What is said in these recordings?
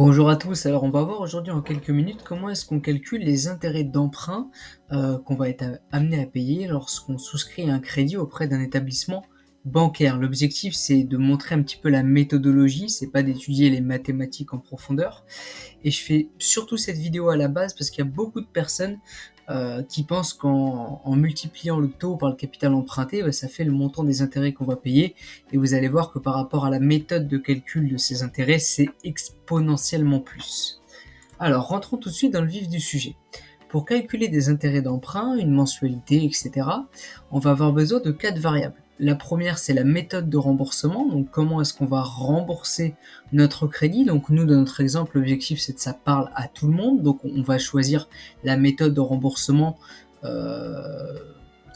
Bonjour à tous, alors on va voir aujourd'hui en quelques minutes comment est-ce qu'on calcule les intérêts d'emprunt qu'on va être amené à payer lorsqu'on souscrit un crédit auprès d'un établissement bancaire. L'objectif c'est de montrer un petit peu la méthodologie, c'est pas d'étudier les mathématiques en profondeur. Et je fais surtout cette vidéo à la base parce qu'il y a beaucoup de personnes qui pensent qu'en multipliant le taux par le capital emprunté, ça fait le montant des intérêts qu'on va payer. Et vous allez voir que par rapport à la méthode de calcul de ces intérêts, c'est exponentiellement plus. Alors, rentrons tout de suite dans le vif du sujet. Pour calculer des intérêts d'emprunt, une mensualité, etc., on va avoir besoin de 4 variables. La première, c'est la méthode de remboursement, donc comment est-ce qu'on va rembourser notre crédit. Donc nous, dans notre exemple, l'objectif, c'est que ça parle à tout le monde, donc on va choisir la méthode de remboursement euh,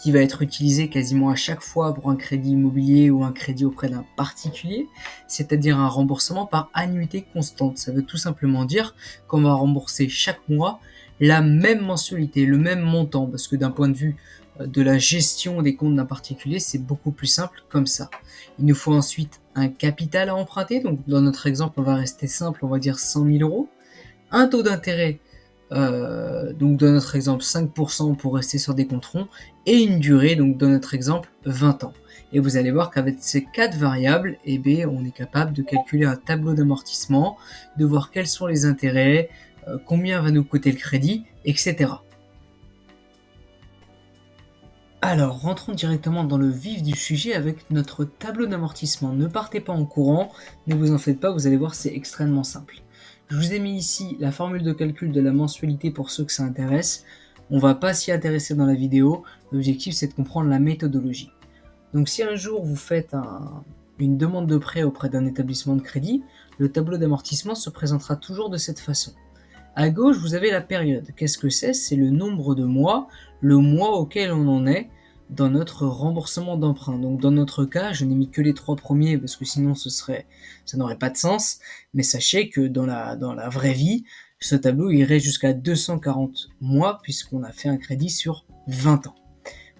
qui va être utilisée quasiment à chaque fois pour un crédit immobilier ou un crédit auprès d'un particulier, c'est-à-dire un remboursement par annuité constante. Ça veut tout simplement dire qu'on va rembourser chaque mois la même mensualité, le même montant, parce que d'un point de vue de la gestion des comptes d'un particulier, c'est beaucoup plus simple comme ça. Il nous faut ensuite un capital à emprunter, donc dans notre exemple, on va rester simple, on va dire 100 000 euros. Un taux d'intérêt, donc dans notre exemple 5% pour rester sur des comptes ronds, et une durée, donc dans notre exemple 20 ans. Et vous allez voir qu'avec ces 4 variables, on est capable de calculer un tableau d'amortissement, de voir quels sont les intérêts, combien va nous coûter le crédit, etc. Alors, rentrons directement dans le vif du sujet avec notre tableau d'amortissement. Ne partez pas en courant, ne vous en faites pas, vous allez voir, c'est extrêmement simple. Je vous ai mis ici la formule de calcul de la mensualité pour ceux que ça intéresse. On va pas s'y intéresser dans la vidéo, l'objectif c'est de comprendre la méthodologie. Donc si un jour vous faites une demande de prêt auprès d'un établissement de crédit, le tableau d'amortissement se présentera toujours de cette façon. À gauche, vous avez la période. Qu'est-ce que c'est? C'est le nombre de mois, le mois auquel on en est dans notre remboursement d'emprunt. Donc dans notre cas, je n'ai mis que les 3 premiers parce que sinon ça n'aurait pas de sens. Mais sachez que dans la vraie vie, ce tableau irait jusqu'à 240 mois puisqu'on a fait un crédit sur 20 ans.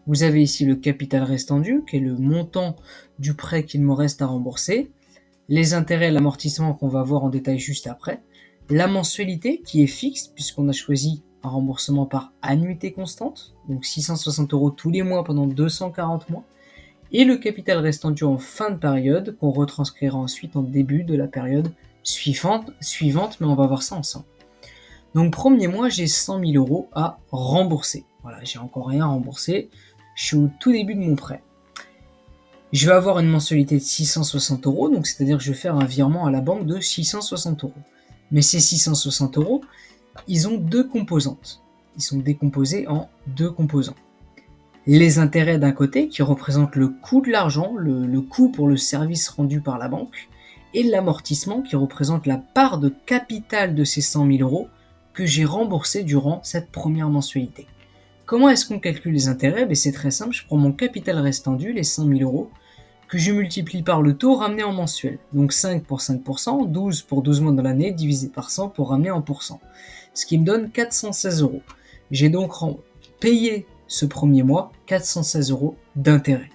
Vous avez ici le capital restant dû, qui est le montant du prêt qu'il me reste à rembourser, les intérêts et l'amortissement qu'on va voir en détail juste après, la mensualité qui est fixe puisqu'on a choisi un remboursement par annuité constante, donc 660 euros tous les mois pendant 240 mois, et le capital restant dû en fin de période qu'on retranscrira ensuite en début de la période suivante, mais on va voir ça ensemble. Donc premier mois, j'ai 100 000 euros à rembourser. Voilà, j'ai encore rien remboursé, je suis au tout début de mon prêt. Je vais avoir une mensualité de 660 euros, donc c'est-à-dire que je vais faire un virement à la banque de 660 euros. Mais ces 660 euros, ils ont deux composantes. Ils sont décomposés en deux composants. Les intérêts d'un côté, qui représentent le coût de l'argent, le coût pour le service rendu par la banque, et l'amortissement, qui représente la part de capital de ces 100 000 euros que j'ai remboursé durant cette première mensualité. Comment est-ce qu'on calcule les intérêts? C'est très simple, je prends mon capital restant dû, les 100 000 euros, que je multiplie par le taux ramené en mensuel. Donc 5 pour 5%, 12 pour 12 mois dans l'année, divisé par 100 pour ramener en pourcent. Ce qui me donne 416 euros. J'ai donc payé ce premier mois 416 euros d'intérêt.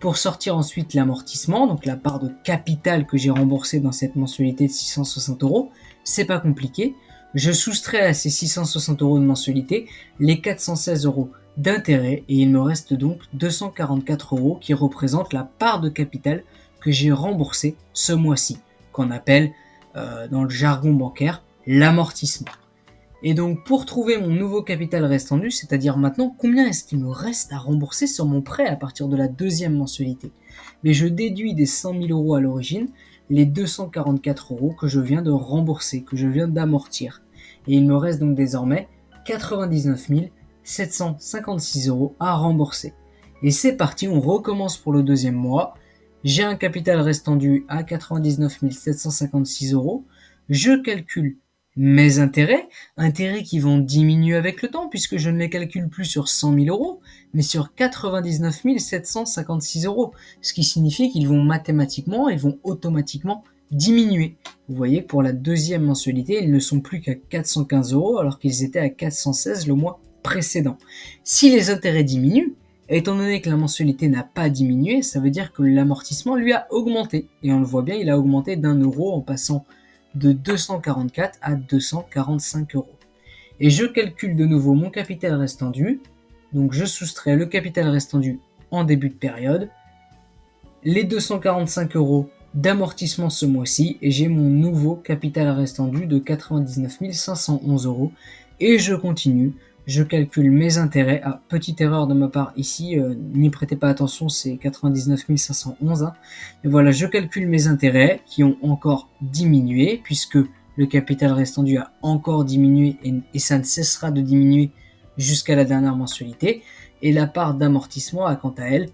Pour sortir ensuite l'amortissement, donc la part de capital que j'ai remboursé dans cette mensualité de 660 euros, c'est pas compliqué. Je soustrais à ces 660 euros de mensualité les 416 euros d'intérêt et il me reste donc 244 euros qui représentent la part de capital que j'ai remboursé ce mois-ci, qu'on appelle dans le jargon bancaire l'amortissement. Et donc pour trouver mon nouveau capital restant dû, c'est-à-dire maintenant combien est-ce qu'il me reste à rembourser sur mon prêt à partir de la deuxième mensualité, mais je déduis des 100 000 euros à l'origine les 244 euros que je viens de rembourser, que je viens d'amortir. Et il me reste donc désormais 99 756 euros à rembourser. Et c'est parti, on recommence pour le deuxième mois. J'ai un capital restant dû à 99 756 euros. Je calcule mes intérêts qui vont diminuer avec le temps puisque je ne les calcule plus sur 100 000 euros, mais sur 99 756 euros, ce qui signifie qu'ils vont automatiquement diminuer. Vous voyez, pour la deuxième mensualité, ils ne sont plus qu'à 415 euros alors qu'ils étaient à 416 le mois précédent. Si les intérêts diminuent, étant donné que la mensualité n'a pas diminué, ça veut dire que l'amortissement lui a augmenté. Et on le voit bien, il a augmenté d'1 euro en passant de 244 à 245 euros. Et je calcule de nouveau mon capital restant dû. Donc je soustrais le capital restant dû en début de période, les 245 euros d'amortissement ce mois-ci, et j'ai mon nouveau capital restant dû de 99 511 euros. Et je continue, je calcule mes intérêts. Ah, petite erreur de ma part ici, n'y prêtez pas attention, c'est 99 511. Hein. Et voilà, je calcule mes intérêts qui ont encore diminué, puisque le capital restant dû a encore diminué, et ça ne cessera de diminuer jusqu'à la dernière mensualité. Et la part d'amortissement a quant à elle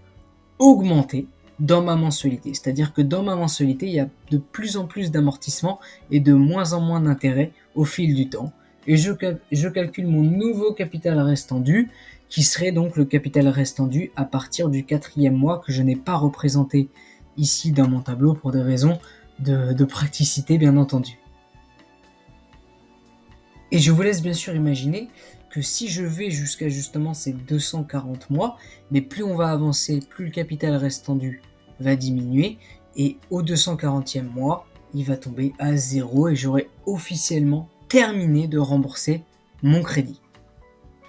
augmenté dans ma mensualité. C'est-à-dire que dans ma mensualité, il y a de plus en plus d'amortissement et de moins en moins d'intérêt au fil du temps. Et je calcule mon nouveau capital restant dû, qui serait donc le capital restant dû à partir du 4e mois, que je n'ai pas représenté ici dans mon tableau pour des raisons de praticité, bien entendu. Et je vous laisse bien sûr imaginer que si je vais jusqu'à justement ces 240 mois, mais plus on va avancer, plus le capital restant dû va diminuer, et au 240e mois, il va tomber à 0 et j'aurai officiellement terminé de rembourser mon crédit.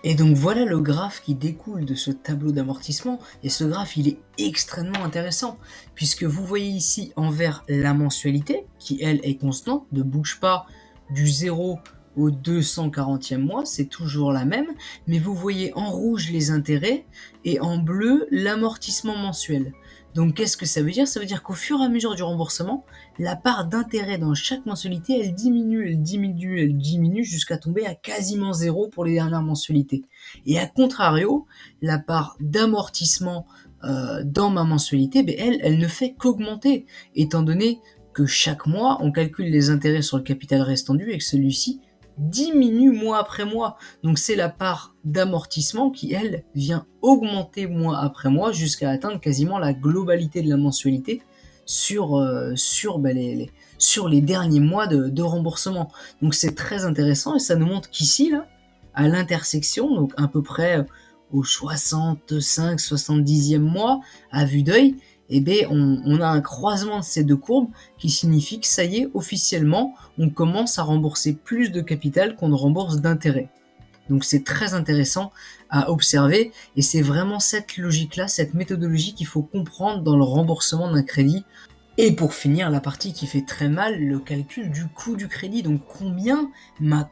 Et donc voilà le graphe qui découle de ce tableau d'amortissement, et ce graphe il est extrêmement intéressant, puisque vous voyez ici en vert la mensualité, qui elle est constante, ne bouge pas du 0 au 240e mois, c'est toujours la même, mais vous voyez en rouge les intérêts et en bleu l'amortissement mensuel. Donc qu'est-ce que ça veut dire ? Ça veut dire qu'au fur et à mesure du remboursement, la part d'intérêt dans chaque mensualité, elle diminue jusqu'à tomber à quasiment 0 pour les dernières mensualités. Et à contrario, la part d'amortissement dans ma mensualité, elle ne fait qu'augmenter, étant donné que chaque mois, on calcule les intérêts sur le capital restant dû et que celui-ci diminue mois après mois. Donc c'est la part d'amortissement qui, elle, vient augmenter mois après mois jusqu'à atteindre quasiment la globalité de la mensualité sur les derniers mois de remboursement. Donc c'est très intéressant, et ça nous montre qu'ici, là, à l'intersection, donc à peu près au 65-70e mois, à vue d'œil, on a un croisement de ces deux courbes qui signifie que ça y est, officiellement, on commence à rembourser plus de capital qu'on ne rembourse d'intérêt. Donc c'est très intéressant à observer, et c'est vraiment cette logique-là, cette méthodologie qu'il faut comprendre dans le remboursement d'un crédit. Et pour finir, la partie qui fait très mal, le calcul du coût du crédit. Donc combien m'a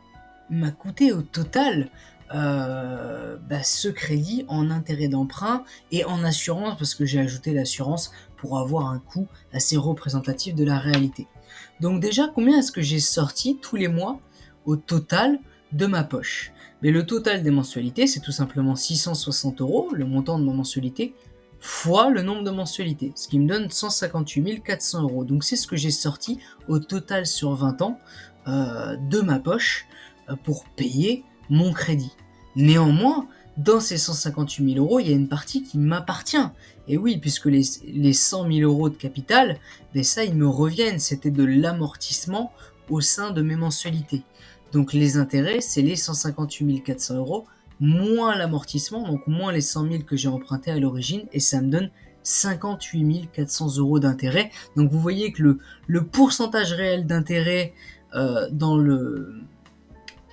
coûté au total ce crédit en intérêt d'emprunt et en assurance, parce que j'ai ajouté l'assurance pour avoir un coût assez représentatif de la réalité. Donc déjà, combien est-ce que j'ai sorti tous les mois au total de ma poche ? Mais le total des mensualités, c'est tout simplement 660 euros, le montant de ma mensualité, fois le nombre de mensualités, ce qui me donne 158 400 euros. Donc c'est ce que j'ai sorti au total sur 20 ans de ma poche pour payer mon crédit. Néanmoins, dans ces 158 000 euros, il y a une partie qui m'appartient. Et oui, puisque les 100 000 euros de capital, ça, ils me reviennent. C'était de l'amortissement au sein de mes mensualités. Donc les intérêts, c'est les 158 400 euros, moins l'amortissement, donc moins les 100 000 que j'ai emprunté à l'origine, et ça me donne 58 400 euros d'intérêt. Donc vous voyez que le pourcentage réel d'intérêt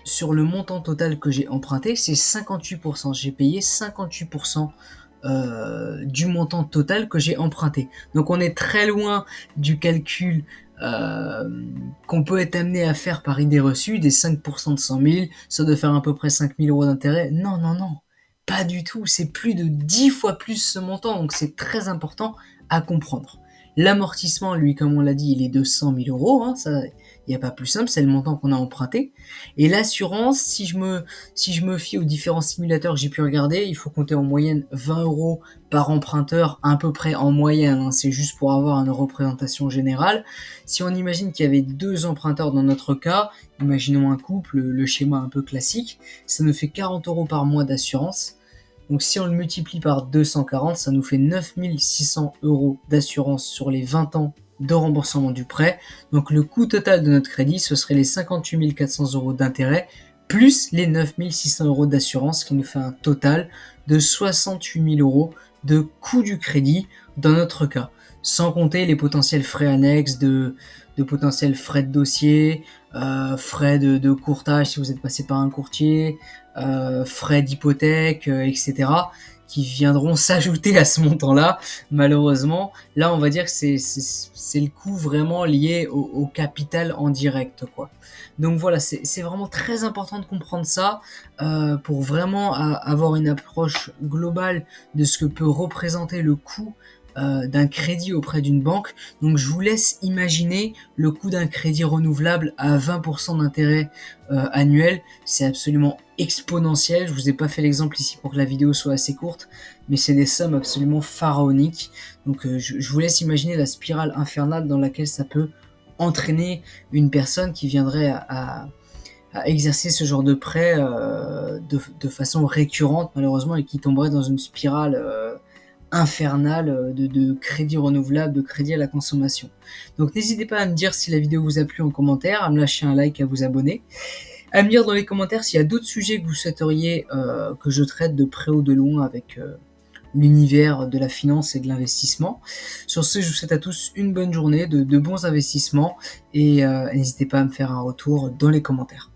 sur le montant total que j'ai emprunté, c'est 58%. J'ai payé 58% du montant total que j'ai emprunté. Donc on est très loin du calcul qu'on peut être amené à faire par idée reçue, des 5% de 100 000, ça doit faire à peu près 5 000 euros d'intérêt. Non, pas du tout. C'est plus de 10 fois plus ce montant, donc c'est très important à comprendre. L'amortissement, lui, comme on l'a dit, il est de 100 000 euros, hein, ça, il n'y a pas plus simple, c'est le montant qu'on a emprunté. Et l'assurance, si je me fie aux différents simulateurs que j'ai pu regarder, il faut compter en moyenne 20 euros par emprunteur, à peu près en moyenne, hein, c'est juste pour avoir une représentation générale. Si on imagine qu'il y avait 2 emprunteurs dans notre cas, imaginons un couple, le schéma un peu classique, ça nous fait 40 euros par mois d'assurance. Donc si on le multiplie par 240, ça nous fait 9 600 euros d'assurance sur les 20 ans de remboursement du prêt. Donc le coût total de notre crédit, ce serait les 58 400 euros d'intérêt, plus les 9 600 euros d'assurance, qui nous fait un total de 68 000 euros de coût du crédit dans notre cas. Sans compter les potentiels frais annexes de de potentiels frais de dossier, frais de courtage si vous êtes passé par un courtier, frais d'hypothèque, etc., qui viendront s'ajouter à ce montant-là, malheureusement. Là, on va dire que c'est le coût vraiment lié au capital en direct, quoi. Donc voilà, c'est vraiment très important de comprendre ça, pour vraiment avoir une approche globale de ce que peut représenter le coût d'un crédit auprès d'une banque. Donc je vous laisse imaginer le coût d'un crédit renouvelable à 20% d'intérêt annuel. C'est absolument exponentiel. Je vous ai pas fait l'exemple ici pour que la vidéo soit assez courte, mais c'est des sommes absolument pharaoniques. Donc je vous laisse imaginer la spirale infernale dans laquelle ça peut entraîner une personne qui viendrait à exercer ce genre de prêt de façon récurrente, malheureusement, et qui tomberait dans une spirale infernale de crédit renouvelable, de crédit à la consommation. Donc n'hésitez pas à me dire si la vidéo vous a plu en commentaire, à me lâcher un like, à vous abonner, à me dire dans les commentaires s'il y a d'autres sujets que vous souhaiteriez que je traite de près ou de loin avec l'univers de la finance et de l'investissement. Sur ce, je vous souhaite à tous une bonne journée, de bons investissements, et n'hésitez pas à me faire un retour dans les commentaires.